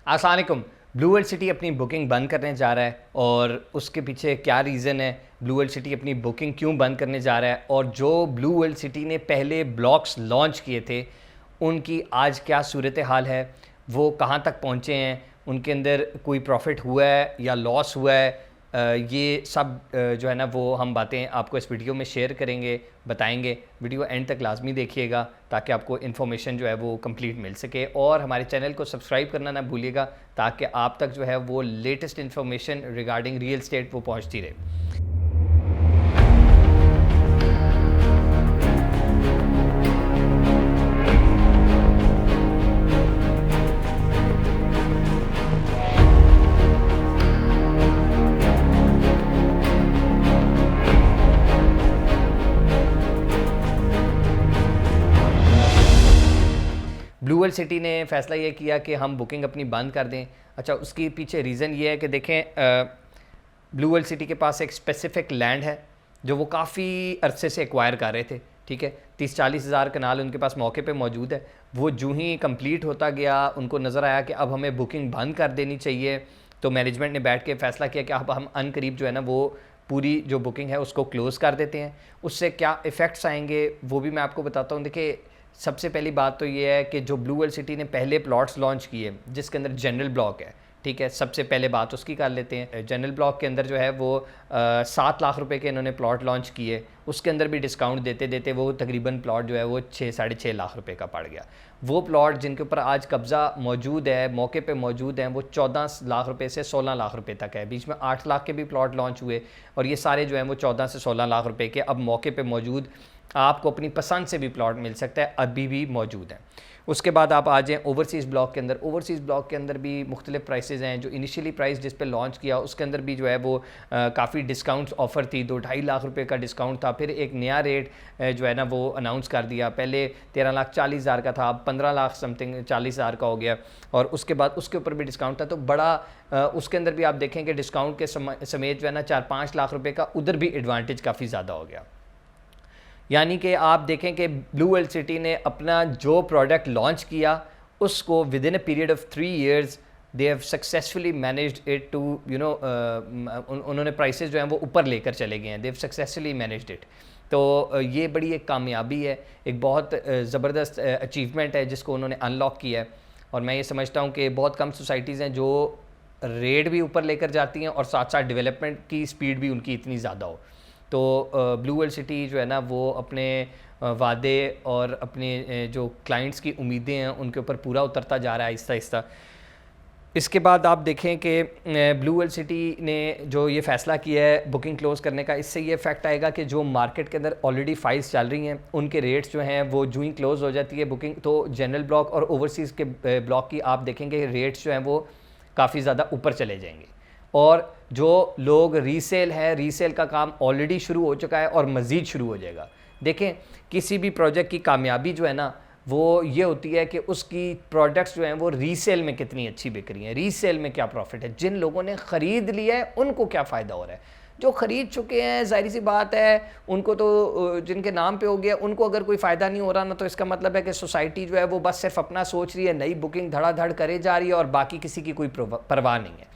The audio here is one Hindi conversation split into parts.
अस्सलाम वालेकुम। ब्लू वर्ल्ड सिटी अपनी बुकिंग बंद करने जा रहा है और उसके पीछे क्या रीज़न है, ब्लू वर्ल्ड सिटी अपनी बुकिंग क्यों बंद करने जा रहा है और जो ब्लू वर्ल्ड सिटी ने पहले ब्लॉक्स लॉन्च किए थे उनकी आज क्या सूरत हाल है, वो कहाँ तक पहुँचे हैं, उनके अंदर कोई प्रॉफिट हुआ है या लॉस हुआ है। ये सब जो है ना वो हम बातें आपको इस वीडियो में शेयर करेंगे, बताएंगे। वीडियो एंड तक लाजमी देखिएगा ताकि आपको इन्फॉर्मेशन जो है वो कंप्लीट मिल सके, और हमारे चैनल को सब्सक्राइब करना ना भूलिएगा ताकि आप तक जो है वो latest information regarding real estate वो पहुंचती रहे। ब्लू वर्ल्ड सिटी ने फ़ैसला ये किया कि हम बुकिंग अपनी बंद कर दें। अच्छा, उसके पीछे रीज़न ये है कि देखें, ब्लू वर्ल्ड सिटी के पास एक स्पेसिफ़िक लैंड है जो वो काफ़ी अरसे से एक्वायर कर रहे थे। ठीक है, 30-40 हज़ार कनाल उनके पास मौके पे मौजूद है। वो जो ही कंप्लीट होता गया उनको नज़र आया कि अब हमें बुकिंग बंद कर देनी चाहिए, तो मैनेजमेंट ने बैठ के फ़ैसला किया कि अब हम अनकरीब जो है ना वो पूरी जो बुकिंग है उसको क्लोज़ कर देते हैं। उससे क्या इफ़ेक्ट्स आएंगे वो भी मैं आपको बताता हूँ। देखिए, सबसे पहली बात तो ये है कि जो ब्लू वर्ल्ड सिटी ने पहले प्लॉट्स लॉन्च किए जिसके अंदर जनरल ब्लॉक है, ठीक है, सबसे पहले बात उसकी कर लेते हैं। जनरल ब्लॉक के अंदर जो है वो 7 लाख रुपए के इन्होंने प्लॉट लॉन्च किए, उसके अंदर भी डिस्काउंट देते देते वो तकरीबन प्लॉट जो है वो 6-6.5 लाख रुपए का पड़ गया। वो प्लॉट जिनके ऊपर आज कब्ज़ा मौजूद है, मौके पे मौजूद हैं, वो 14 लाख रुपए से 16 लाख रुपए तक है। बीच में 8 लाख के भी प्लॉट लॉन्च हुए और ये सारे जो हैं वो 14 से 16 लाख रुपए के अब मौके पे मौजूद, आपको अपनी पसंद से भी प्लॉट मिल सकता है, अभी भी मौजूद हैं। उसके बाद आप आ जाएँ ओवरसीज़ ब्लॉक के अंदर। ओवरसीज़ ब्लॉक के अंदर भी मुख्तलिफ प्राइसेज़ हैं। जो इनिशियली प्राइस जिस पे लॉन्च किया उसके अंदर भी जो है वो काफ़ी डिस्काउंट्स ऑफ़र थी, 2-2.5 लाख रुपए का डिस्काउंट था। फिर एक नया रेट जो है ना वो अनाउंस कर दिया, पहले 13,40,000 का था, अब 15 लाख समथिंग 40,000 का हो गया, और उसके बाद उसके ऊपर भी डिस्काउंट था। तो बड़ा उसके अंदर भी आप देखें कि डिस्काउंट के समेत जो है ना 4-5 लाख रुपए का उधर भी एडवांटेज काफ़ी ज़्यादा हो गया। यानी कि आप देखें कि ब्लू वर्ल्ड सिटी ने अपना जो प्रोडक्ट लॉन्च किया उसको within a period of 3 years they have successfully managed it to उन्होंने प्राइसेस जो हैं वो ऊपर लेकर चले गए हैं। They have successfully managed it. तो ये बड़ी एक कामयाबी है, एक बहुत ज़बरदस्त अचीवमेंट है जिसको उन्होंने अनलॉक किया है। और मैं ये समझता हूँ कि बहुत कम सोसाइटीज़ हैं जो रेट भी ऊपर लेकर जाती हैं और साथ साथ डेवलपमेंट की स्पीड भी उनकी इतनी ज़्यादा हो। तो ब्लू वर्ल्ड सिटी जो है ना वो अपने वादे और अपने जो क्लाइंट्स की उम्मीदें हैं उनके ऊपर पूरा उतरता जा रहा है आहिस्ता आहिस्ता। इसके बाद आप देखें कि ब्लू वर्ल्ड सिटी ने जो ये फ़ैसला किया है बुकिंग क्लोज़ करने का, इससे ये इफेक्ट आएगा कि जो मार्केट के अंदर ऑलरेडी फाइल्स चल रही हैं उनके रेट्स जो हैं वो जो ही क्लोज़ हो जाती है बुकिंग, तो जनरल ब्लॉक और ओवरसीज़ के ब्लॉक की आप देखेंगे रेट्स जो हैं वो काफ़ी ज़्यादा ऊपर चले जाएंगे। और जो लोग रीसेल है, रीसेल का काम ऑलरेडी शुरू हो चुका है और मज़ीद शुरू हो जाएगा। देखें, किसी भी प्रोजेक्ट की कामयाबी जो है ना वो ये होती है कि उसकी प्रोडक्ट्स जो हैं वो रीसेल में कितनी अच्छी बिक रही हैं, रीसेल में क्या प्रॉफिट है, जिन लोगों ने ख़रीद लिया है उनको क्या फ़ायदा हो रहा है। जो ख़रीद चुके हैं ज़ाहिर सी बात है उनको तो जिनके नाम पे हो गया उनको अगर कोई फ़ायदा नहीं हो रहा ना, तो इसका मतलब है कि सोसाइटी जो है वो बस सिर्फ अपना सोच रही है, नई बुकिंग धड़ाधड़ करे जा रही है और बाकी किसी की कोई परवाह नहीं है।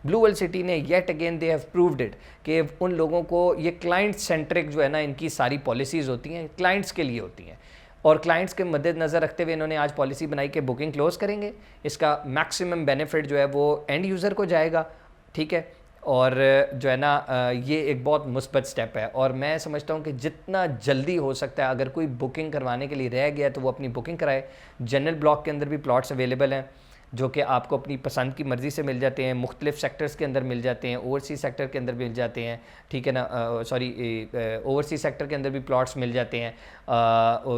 ब्लू वर्ल्ड सिटी ने yet again they have proved it कि उन लोगों को ये क्लाइंट सेंट्रिक जो है ना इनकी सारी पॉलिसीज़ होती हैं क्लाइंट्स के लिए होती हैं, और क्लाइंट्स के मद्देनज़र रखते हुए इन्होंने आज पॉलिसी बनाई कि बुकिंग क्लोज़ करेंगे। इसका मैक्सिमम बेनिफिट जो है वो एंड यूज़र को जाएगा। ठीक है, और जो है ना ये एक बहुत मुस्बत स्टेप है, और मैं समझता हूँ कि जितना जल्दी हो सकता है अगर कोई बुकिंग करवाने के लिए रह गया तो वो अपनी बुकिंग कराए। जनरल ब्लॉक के अंदर भी प्लॉट्स अवेलेबल हैं जो कि आपको अपनी पसंद की मर्ज़ी से मिल जाते हैं, मुख्तलिफ सेक्टर्स के अंदर मिल जाते हैं, ओवरसीज़ सेक्टर के अंदर मिल जाते हैं। ठीक है ना, सॉरी, ओवरसीज़ सेक्टर के अंदर भी प्लॉट्स मिल जाते हैं,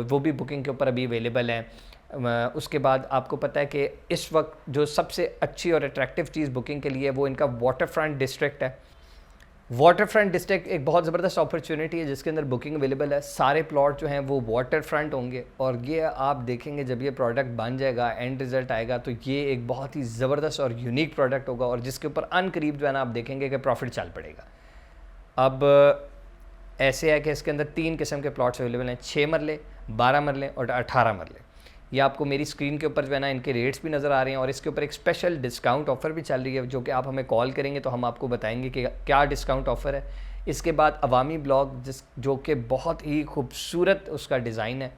वो भी बुकिंग के ऊपर अभी अवेलेबल हैं। उसके बाद आपको पता है कि इस वक्त जो सबसे अच्छी और अट्रैक्टिव चीज़ बुकिंग के लिए वो इनका वाटर फ्रंट डिस्ट्रिक्ट है। वाटर फ्रंट डिस्ट्रिक्ट एक बहुत ज़बरदस्त अपॉर्चुनिटी है जिसके अंदर बुकिंग अवेलेबल है। सारे प्लॉट जो हैं वो वाटर फ्रंट होंगे, और ये आप देखेंगे जब ये प्रोडक्ट बन जाएगा, एंड रिज़ल्ट आएगा, तो ये एक बहुत ही ज़बरदस्त और यूनिक प्रोडक्ट होगा और जिसके ऊपर अनकरीब जो है ना आप देखेंगे कि प्रॉफिट चल पड़ेगा। अब ऐसे है कि इसके अंदर 3 किस्म के प्लॉट्स अवेलेबल हैं, 6 मरले, 12 मरले और 18 मरले। ये आपको मेरी स्क्रीन के ऊपर जो है ना इनके रेट्स भी नज़र आ रहे हैं, और इसके ऊपर एक स्पेशल डिस्काउंट ऑफ़र भी चल रही है, जो कि आप हमें कॉल करेंगे तो हम आपको बताएंगे कि क्या डिस्काउंट ऑफ़र है। इसके बाद अवामी ब्लॉक जो कि बहुत ही खूबसूरत उसका डिज़ाइन है,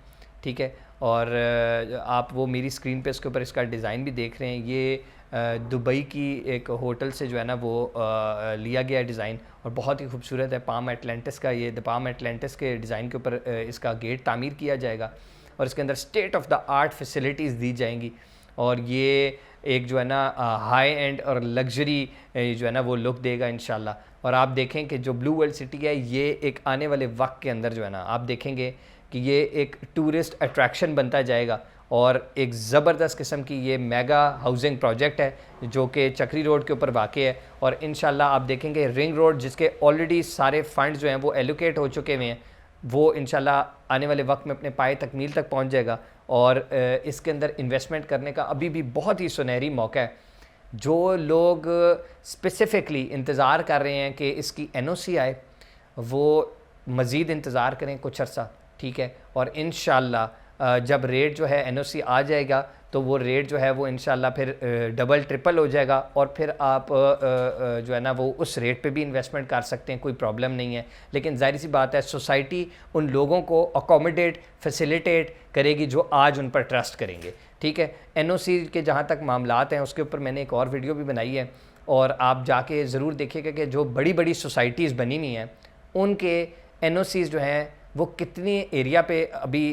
ठीक है, और आप वो मेरी स्क्रीन पे इसके ऊपर इसका डिज़ाइन भी देख रहे हैं। ये दुबई की एक होटल से जो है ना वो लिया गया डिज़ाइन, और बहुत ही खूबसूरत है। पाम एटलांटिस का, ये द पाम एटलांटिस के डिज़ाइन के ऊपर इसका गेट तामीर किया जाएगा, और इसके अंदर state of the art facilities दी जाएंगी, और ये एक जो है ना हाई एंड और लग्जरी जो है ना वो लुक देगा इंशाल्लाह। और आप देखें कि जो ब्लू वर्ल्ड सिटी है, ये एक आने वाले वक्त के अंदर जो है ना आप देखेंगे कि ये एक टूरिस्ट अट्रैक्शन बनता जाएगा, और एक ज़बरदस्त किस्म की ये मेगा हाउसिंग प्रोजेक्ट है जो कि चक्री रोड के ऊपर वाक़ है। और इंशाल्लाह आप देखेंगे रिंग रोड, जिसके ऑलरेडी सारे फंड जो हैं वो एलोकेट हो चुके हुए हैं, वो इंशाल्लाह आने वाले वक्त में अपने पाए तकमील तक पहुंच जाएगा, और इसके अंदर इन्वेस्टमेंट करने का अभी भी बहुत ही सुनहरी मौका है। जो लोग स्पेसिफ़िकली इंतज़ार कर रहे हैं कि इसकी NOC आए, वो मज़ीद इंतज़ार करें कुछ अर्सा, ठीक है, और इंशाल्लाह जब रेट जो है NOC आ जाएगा तो वो रेट जो है वो इंशाल्लाह फिर डबल ट्रिपल हो जाएगा, और फिर आप जो है ना वो उस रेट पे भी इन्वेस्टमेंट कर सकते हैं, कोई प्रॉब्लम नहीं है। लेकिन ज़ाहिर सी बात है, सोसाइटी उन लोगों को अकोमोडेट फैसिलिटेट करेगी जो आज उन पर ट्रस्ट करेंगे, ठीक है। NOC के जहाँ तक मामलात हैं उसके ऊपर मैंने एक और वीडियो भी बनाई है, और आप जाके ज़रूर देखिएगा कि जो बड़ी बड़ी सोसाइटीज़ बनी हुई हैं उनके NOCs जो हैं वो कितनी एरिया पे अभी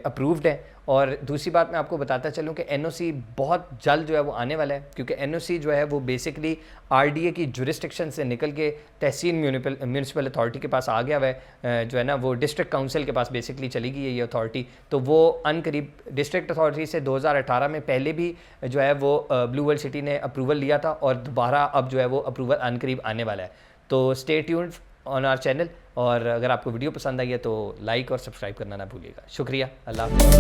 अप्रूव्ड है। और दूसरी बात मैं आपको बताता चलूँ कि NOC बहुत जल्द जो है वो आने वाला है, क्योंकि NOC जो है वो बेसिकली RDA की जुरिस्डिक्शन से निकल के तहसील म्यूनिसिपल अथॉरिटी के पास आ गया हुआ है, जो है ना वो डिस्ट्रिक्ट काउंसिल के पास बेसिकली चली गई है ये अथॉरिटी। तो वो अनकरीब डिस्ट्रिक्ट अथॉरिटी से 2018 में पहले भी जो है वो ब्लू वर्ल्ड सिटी ने अप्रूवल लिया था, और दोबारा अब जो है वो अप्रूवल अनकरीब आने वाला है। तो stay tuned on our channel, और अगर आपको वीडियो पसंद आई है तो लाइक और सब्सक्राइब करना ना भूलिएगा। शुक्रिया, अल्लाह हाफ़िज़।